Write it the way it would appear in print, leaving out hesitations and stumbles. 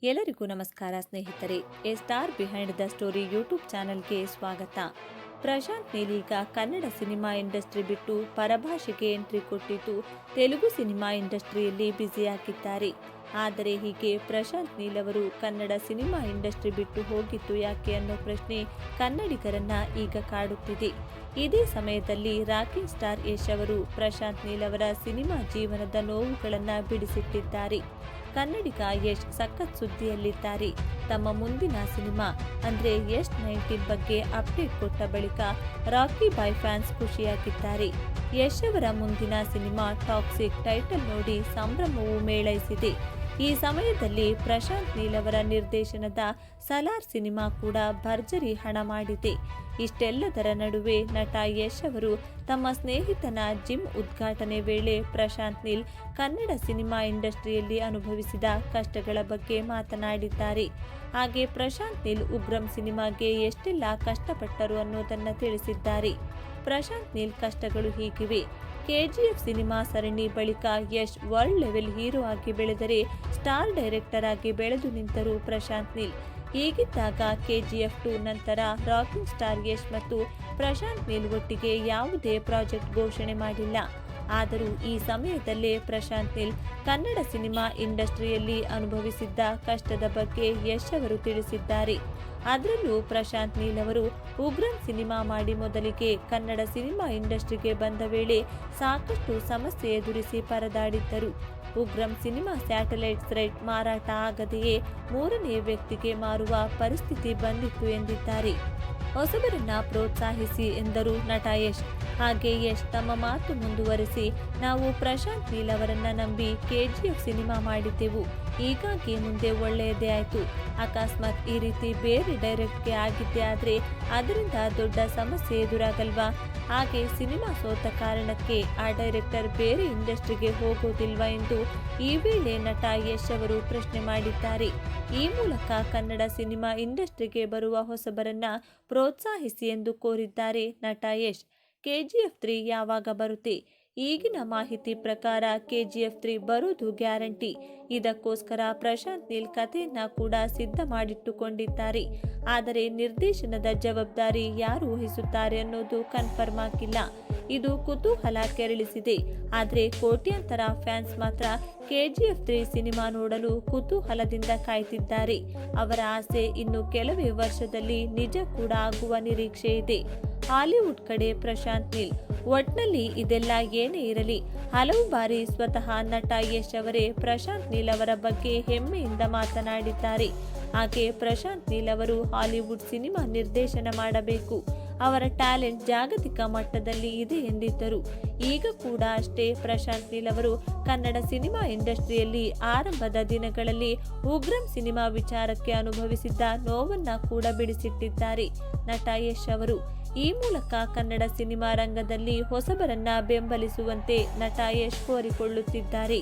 ಎಲ್ಲರಿಗೂ ನಮಸ್ಕಾರ ಸ್ನೇಹಿತರೆ. A star behind the story YouTube ಚಾನೆಲ್ಗೆ ಸ್ವಾಗತ. ಪ್ರಶಾಂತ್ ನೀಲ್ ಈಗ ಕನ್ನಡ ಸಿನಿಮಾ ಇಂಡಸ್ಟ್ರಿ ಬಿಟ್ಟು ಪರಭಾಷೆಗೆ ಎಂಟ್ರಿ ಕೊಟ್ಟಿದ್ದು ತೆಲುಗು ಸಿನಿಮಾ ಇಂಡಸ್ಟ್ರಿಯಲ್ಲಿ ಬ್ಯುಸಿಯಾಗಿದ್ದಾರೆ. ಆದರೆ ಹೀಗೆ ಪ್ರಶಾಂತ್ ನೀಲ್ ಅವರು ಕನ್ನಡ ಸಿನಿಮಾ ಇಂಡಸ್ಟ್ರಿ ಬಿಟ್ಟು ಹೋಗಿದ್ದು ಯಾಕೆ ಅನ್ನೋ ಪ್ರಶ್ನೆ ಕನ್ನಡಿಗರನ್ನ ಈಗ ಕಾಡುತ್ತಿದೆ. ಇದೇ ಸಮಯದಲ್ಲಿ ರಾಕಿಂಗ್ ಸ್ಟಾರ್ ಯಶ್ ಅವರು ಪ್ರಶಾಂತ್ ನೀಲ್ ಅವರ ಸಿನಿಮಾ ಜೀವನದ ನೋವುಗಳನ್ನು ಬಿಡಿಸಿಟ್ಟಿದ್ದಾರೆ. ಕನ್ನಡಿಗ ಯಶ್ ಸಖತ್ ಸುದ್ದಿಯಲ್ಲಿದ್ದಾರೆ. ತಮ್ಮ ಮುಂದಿನ ಸಿನಿಮಾ ಅಂದ್ರೆ ಯಶ್ 19 ಬಗ್ಗೆ ಅಪ್ಡೇಟ್ ಕೊಟ್ಟ ಬಳಿಕ ರಾಕಿ ಬಾಯ್ ಫ್ಯಾನ್ಸ್ ಖುಷಿಯಾಗಿದ್ದಾರೆ. ಯಶ್ ಅವರ ಮುಂದಿನ ಸಿನಿಮಾ ಟಾಕ್ಸಿಕ್ ಟೈಟಲ್ ನೋಡಿ ಸಂಭ್ರಮವು ಮೇಳೈಸಿದೆ. ಈ ಸಮಯದಲ್ಲಿ ಪ್ರಶಾಂತ್ ನೀಲ್ ಅವರ ನಿರ್ದೇಶನದ ಸಲಾರ್ ಸಿನಿಮಾ ಕೂಡ ಭರ್ಜರಿ ಹಣ ಮಾಡಿದೆ. ಇಷ್ಟೆಲ್ಲದರ ನಡುವೆ ನಟ ಯಶ್ ಅವರು ತಮ್ಮ ಸ್ನೇಹಿತನ ಜಿಮ್ ಉದ್ಘಾಟನೆ ವೇಳೆ ಪ್ರಶಾಂತ್ ನೀಲ್ ಕನ್ನಡ ಸಿನಿಮಾ ಇಂಡಸ್ಟ್ರಿಯಲ್ಲಿ ಅನುಭವಿಸಿದ ಕಷ್ಟಗಳ ಬಗ್ಗೆ ಮಾತನಾಡಿದ್ದಾರೆ. ಹಾಗೆ ಪ್ರಶಾಂತ್ ನೀಲ್ ಉಗ್ರಂ ಸಿನಿಮಾಗೆ ಎಷ್ಟೆಲ್ಲ ಕಷ್ಟಪಟ್ಟರು ಅನ್ನೋದನ್ನ ತಿಳಿಸಿದ್ದಾರೆ. ಪ್ರಶಾಂತ್ ನೀಲ್ ಕಷ್ಟಗಳು ಹೀಗಿವೆ. ಕೆಜಿಎಫ್ ಸಿನಿಮಾ ಸರಣಿ ಬಳಿಕ ಯಶ್ ವರ್ಲ್ಡ್ ಲೆವೆಲ್ ಹೀರೋ ಆಗಿ ಬೆಳೆದರೆ ಸ್ಟಾರ್ ಡೈರೆಕ್ಟರ್ ಆಗಿ ಬೆಳೆದು ನಿಂತರು ಪ್ರಶಾಂತ್ ನೀಲ್. ಹೀಗಿದ್ದಾಗ ಕೆಜಿಎಫ್ 2 ನಂತರ ರಾಕಿಂಗ್ ಸ್ಟಾರ್ ಯಶ್ ಮತ್ತು ಪ್ರಶಾಂತ್ ನೀಲ್ ಒಟ್ಟಿಗೆ ಯಾವುದೇ ಪ್ರಾಜೆಕ್ಟ್ ಘೋಷಣೆ ಮಾಡಿಲ್ಲ. ಆದರೂ ಈ ಸಮಯದಲ್ಲೇ ಪ್ರಶಾಂತ್ ನೀಲ್ ಕನ್ನಡ ಸಿನಿಮಾ ಇಂಡಸ್ಟ್ರಿಯಲ್ಲಿ ಅನುಭವಿಸಿದ್ದ ಕಷ್ಟದ ಬಗ್ಗೆ ಯಶ್ ಅವರು ತಿಳಿಸಿದ್ದಾರೆ. ಅದರಲ್ಲೂ ಪ್ರಶಾಂತ್ ನೀಲ್ ಅವರು ಉಗ್ರಂ ಸಿನಿಮಾ ಮಾಡಿ ಮೊದಲಿಗೆ ಕನ್ನಡ ಸಿನಿಮಾ ಇಂಡಸ್ಟ್ರಿಗೆ ಬಂದ ವೇಳೆ ಸಾಕಷ್ಟು ಸಮಸ್ಯೆ ಎದುರಿಸಿ ಪರದಾಡಿದ್ದರು. ಉಗ್ರಂ ಸಿನಿಮಾ ಸ್ಯಾಟಲೈಟ್ ರೈಟ್ ಮಾರಾಟ ಆಗದೆಯೇ ಮೂರನೇ ವ್ಯಕ್ತಿಗೆ ಮಾರುವ ಪರಿಸ್ಥಿತಿ ಬಂದಿತ್ತು ಎಂದಿದ್ದಾರೆ. ಹೊಸಬರನ್ನ ಪ್ರೋತ್ಸಾಹಿಸಿ ಎಂದರು ನಟ ಯಶ್. ಹಾಗೆ ಯಶ್ ತಮ್ಮ ಮಾತು ಮುಂದುವರೆಸಿ, ನಾವು ಪ್ರಶಾಂತ್ ನೀಲ್ ಅವರನ್ನ ನಂಬಿ ಕೆಜಿಎಫ್ ಸಿನಿಮಾ ಮಾಡಿದ್ದೆವು. ಹೀಗಾಗಿ ಮುಂದೆ ಒಳ್ಳೆಯದೇ ಆಯ್ತು. ಅಕಸ್ಮಾತ್ ಈ ರೀತಿ ಬೇರೆ ಡೈರೆಕ್ಟ್ಗೆ ಆಗಿದ್ದೆ ಆದ್ರೆ ಅದರಿಂದ ದೊಡ್ಡ ಸಮಸ್ಯೆ ಎದುರಾಗಲ್ವಾ? ಹಾಗೆ ಸಿನಿಮಾ ಸೋತ ಕಾರಣಕ್ಕೆ ಆ ಡೈರೆಕ್ಟರ್ ಬೇರೆ ಇಂಡಸ್ಟ್ರಿಗೆ ಹೋಗೋದಿಲ್ವಾ ಎಂದು ಈ ವೇಳೆ ನಟ ಯಶ್ ಅವರು ಪ್ರಶ್ನೆ ಮಾಡಿದ್ದಾರೆ. ಈ ಮೂಲಕ ಕನ್ನಡ ಸಿನಿಮಾ ಇಂಡಸ್ಟ್ರಿಗೆ ಬರುವ ಹೊಸಬರನ್ನ ಪ್ರೋತ್ಸಾಹಿಸಿ ಎಂದು ಕೋರಿದ್ದಾರೆ ನಟ ಯಶ್. ಕೆಜಿಎಫ್ 3 ಯಾವಾಗ ಬರುತ್ತೆ? ಈಗಿನ ಮಾಹಿತಿ ಪ್ರಕಾರ ಕೆಜಿಎಫ್ 3 ಬರೋದು ಗ್ಯಾರಂಟಿ. ಇದಕ್ಕೋಸ್ಕರ ಪ್ರಶಾಂತ್ ನೀಲ್ ಕಥೆಯನ್ನ ಕೂಡ ಸಿದ್ಧ ಮಾಡಿಟ್ಟುಕೊಂಡಿದ್ದಾರೆ. ಆದರೆ ನಿರ್ದೇಶನದ ಜವಾಬ್ದಾರಿ ಯಾರು ವಹಿಸುತ್ತಾರೆ ಅನ್ನೋದು ಕನ್ಫರ್ಮ್ ಆಗಿಲ್ಲ. ಇದು ಕುತೂಹಲ ಕೆರಳಿಸಿದೆ. ಆದರೆ ಕೋಟ್ಯಾಂತರ ಫ್ಯಾನ್ಸ್ ಮಾತ್ರ ಕೆಜಿಎಫ್ 3 ಸಿನಿಮಾ ನೋಡಲು ಕುತೂಹಲದಿಂದ ಕಾಯ್ತಿದ್ದಾರೆ. ಅವರ ಆಸೆ ಇನ್ನು ಕೆಲವೇ ವರ್ಷದಲ್ಲಿ ನಿಜ ಕೂಡ ಆಗುವ ನಿರೀಕ್ಷೆ ಇದೆ. ಹಾಲಿವುಡ್ ಕಡೆ ಪ್ರಶಾಂತ್ ನೀಲ್. ಒಟ್ನಲ್ಲಿ ಇದೆಲ್ಲ ಏನೇ ಇರಲಿ, ಹಲವು ಬಾರಿ ಸ್ವತಃ ನಟ ಯಶ್ ಅವರೇ ಪ್ರಶಾಂತ್ ನೀಲ್ ಅವರ ಬಗ್ಗೆ ಹೆಮ್ಮೆಯಿಂದ ಮಾತನಾಡಿದ್ದಾರೆ. ಹಾಗೆ ಪ್ರಶಾಂತ್ ನೀಲ್ ಅವರು ಹಾಲಿವುಡ್ ಸಿನಿಮಾ ನಿರ್ದೇಶನ ಮಾಡಬೇಕು. ಅವರ ಟ್ಯಾಲೆಂಟ್ ಜಾಗತಿಕ ಮಟ್ಟದಲ್ಲಿ ಇದೆ ಎಂದಿದ್ದರು. ಈಗ ಕೂಡ ಅಷ್ಟೇ, ಪ್ರಶಾಂತ್ ನೀಲ್ ಅವರು ಕನ್ನಡ ಸಿನಿಮಾ ಇಂಡಸ್ಟ್ರಿಯಲ್ಲಿ ಆರಂಭದ ದಿನಗಳಲ್ಲಿ ಉಗ್ರಂ ಸಿನಿಮಾ ವಿಚಾರಕ್ಕೆ ಅನುಭವಿಸಿದ್ದ ನೋವನ್ನ ಕೂಡ ಬಿಡಿಸಿಟ್ಟಿದ್ದಾರೆ ನಟ ಯಶ್ ಅವರು. ಈ ಮೂಲಕ ಕನ್ನಡ ಸಿನಿಮಾ ರಂಗದಲ್ಲಿ ಹೊಸಬರನ್ನ ಬೆಂಬಲಿಸುವಂತೆ ನಟ ಯಶ್ ಕೋರಿಕೊಳ್ಳುತ್ತಿದ್ದಾರೆ.